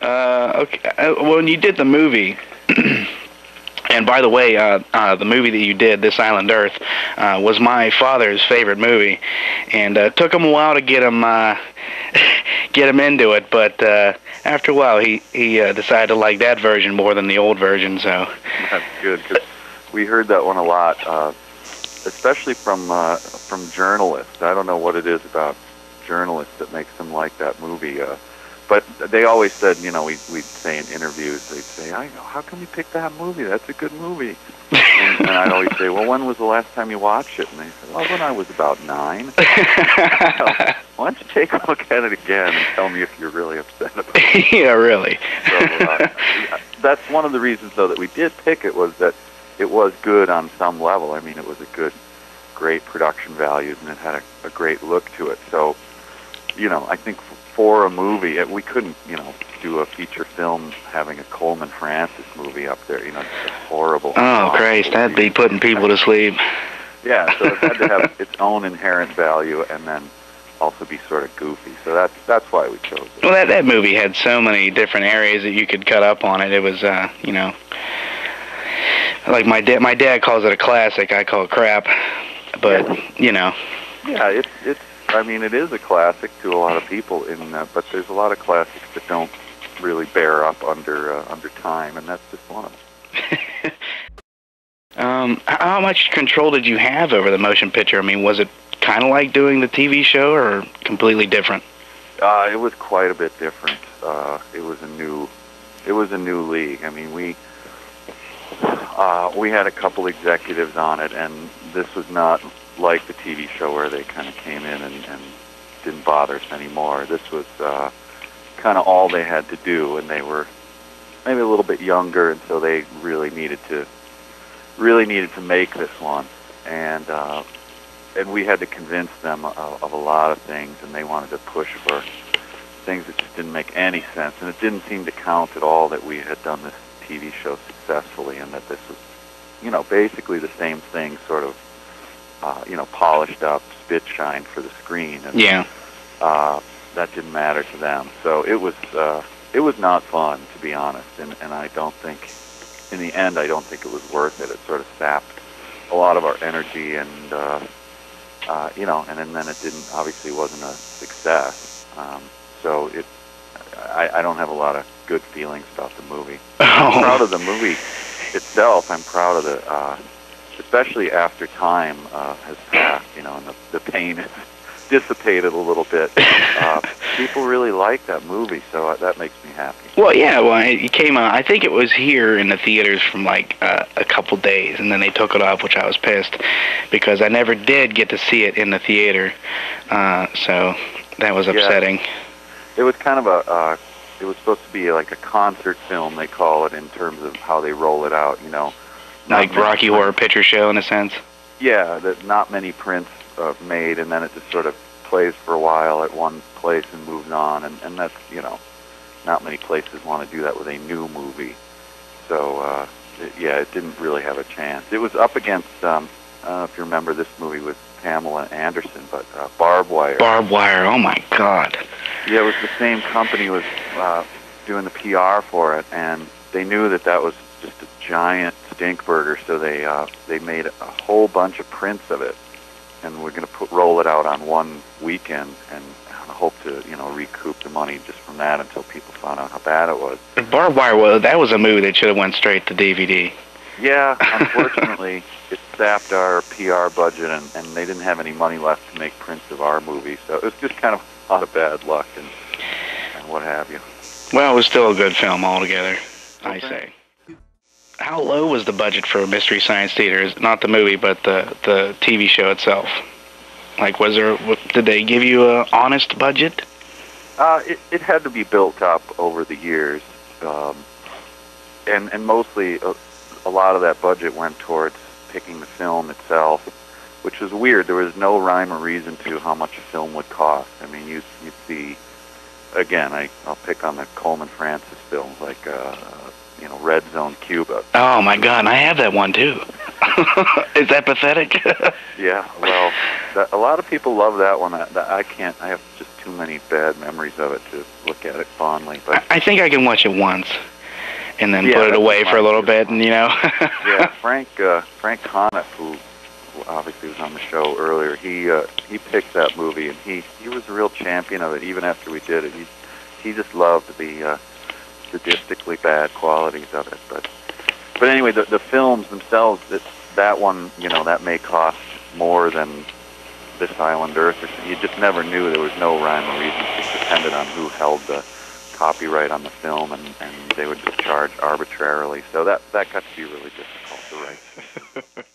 Okay. When you did the movie, and by the way, the movie that you did, This Island Earth, was my father's favorite movie, and took him a while to get him get him into it. But after a while, he decided to like that version more than the old version. So that's good, because we heard that one a lot, especially from journalists. I don't know what it is about journalists that makes them like that movie. But they always said, we'd say in interviews, they'd say, I know, how come you pick that movie? That's a good movie. And I'd always say, well, when was the last time you watched it? And they said, well, when I was about 9. So, why don't you take a look at it again and tell me if you're really upset about it? Yeah, really. So that's one of the reasons, though, that we did pick it, was that it was good on some level. I mean, it was great production values, and it had a great look to it. So, I think for a movie, we couldn't, do a feature film having a Coleman Francis movie up there, just a horrible. Oh, Christ, that'd be putting people to sleep. Yeah, so it had to have its own inherent value and then also be sort of goofy. So that's why we chose it. Well, that movie had so many different areas that you could cut up on it. It was, like my dad calls it a classic. I call it crap. But, Yeah, it's. I mean, it is a classic to a lot of people, but there's a lot of classics that don't really bear up under time, and that's just one of them. How much control did you have over the motion picture? I mean, was it kind of like doing the TV show, or completely different? It was quite a bit different. It was a new league. I mean, we had a couple executives on it, and this was not like the TV show where they kind of came in and didn't bother us anymore. This was kind of all they had to do, and they were maybe a little bit younger, and so they really needed to make this one, and we had to convince them of a lot of things, and they wanted to push for things that just didn't make any sense, and it didn't seem to count at all that we had done this TV show successfully, and that this was, basically the same thing, sort of, polished up, spit shined for the screen, and that didn't matter to them. So it was not fun, to be honest, and I don't think, in the end, it was worth it. It sort of sapped a lot of our energy, and and then it obviously wasn't a success. So I don't have a lot of good feelings about the movie. I'm proud of the movie itself. I'm proud of the, especially after time has passed, and the pain has dissipated a little bit. People really like that movie, so that makes me happy. Well, yeah, it came out, I think it was here in the theaters from like a couple days, and then they took it off, which I was pissed, because I never did get to see it in the theater, so that was upsetting. Yeah. It was kind of it was supposed to be like a concert film, they call it, in terms of how they roll it out, Like Rocky Horror Picture Show, in a sense? Yeah, that not many prints made, and then it just sort of plays for a while at one place and moves on, and that's, not many places want to do that with a new movie. So, it didn't really have a chance. It was up against, I don't know if you remember this movie with Pamela Anderson, but Barbed Wire. Barbed Wire, oh my God. Yeah, it was the same company was doing the PR for it, and they knew that was just a giant stink burger, so they made a whole bunch of prints of it, and we're going to roll it out on one weekend, and hope to recoup the money just from that until people found out how bad it was. Barbed Wire, that was a movie that should have went straight to DVD. Yeah, unfortunately, it sapped our PR budget, and they didn't have any money left to make prints of our movie, so it was just kind of a lot of bad luck and what have you. Well, it was still a good film altogether, I say. How low was the budget for Mystery Science Theater? Not the movie, but the TV show itself. Like, did they give you an honest budget? It had to be built up over the years, and mostly a lot of that budget went towards picking the film itself, which was weird. There was no rhyme or reason to how much a film would cost. I mean, you'd see, again, I'll pick on the Coleman Francis films, like Red Zone Cuba. Oh my God, I have that one too. Is that pathetic? Yeah, well, a lot of people love that one. I can't. I have just too many bad memories of it to look at it fondly. But I think I can watch it once and then Yeah, put it that's away for a little mine, bit, and yeah, Frank Conniff, who obviously was on the show earlier, he picked that movie, and he was a real champion of it. Even after we did it, he just loved the sadistically bad qualities of it. But anyway, the films themselves, that one, that may cost more than This Island Earth. You just never knew. There was no rhyme or reason. It depended on who held the copyright on the film, and they would just charge arbitrarily. So that got to be really difficult to write.